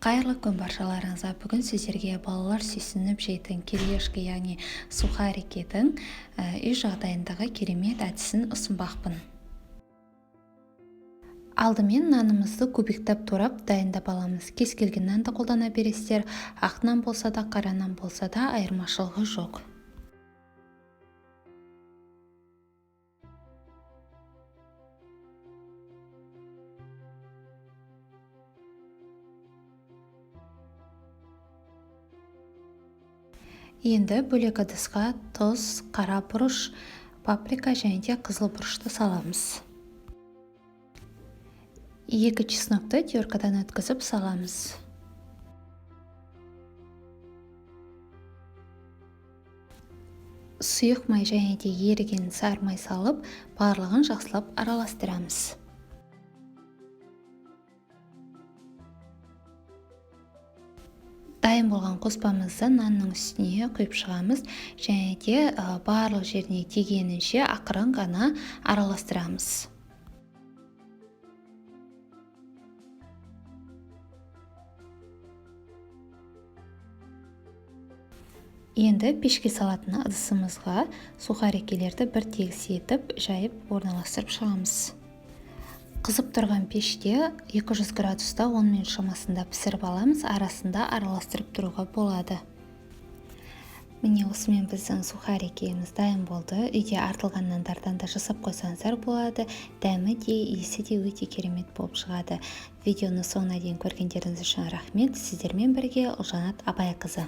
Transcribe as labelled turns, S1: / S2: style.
S1: Қайырлы күн баршаларыңызға. Бүгін сіздерге балалар сүйсініп жейтін кириешки, яғни сухарикидің үй жағдайындағы керемет әдісін ұсынбақпын. Алдымен нанымызды кубиктеп турап дайындап аламыз. Кез келген нанды қолдана бересіздер. Ақ нан болса да, қара нан болса да айырмашылығы жоқ. Енді бөлек ыдысқа тұз, қара бұрыш, паприка және де қызыл бұрышты саламыз. 2 чеснокты теркадан өткізіп саламыз. Сұйық май және де еріген сары май салып, барлығын жақсылап араластырамыз. Дайын болған қоспамызды нанның үстіне құйып шығамыз және де барлық жеріне тигенінше ақырын ғана араластырамыз. Енді пешке салатын ыдысымызға сухарикилерді бір тегіс етіп жайып орналастырып шығамыз. Қызып тұрған пеште 200 градуста 10 минут шамасында пісіріп аламыз, арасында араластырып тұруға болады. Міне осымен біздің сухарикиіміз дайын болды. Үйде артылған нандардан да жасап қойсаңыздар болады. Дәмі де, иісі де өте керемет болып шығады. Видеоны соңына дейін көргендеріңіз үшін рахмет. Сіздермен бірге Ұлжанат Абайқызы.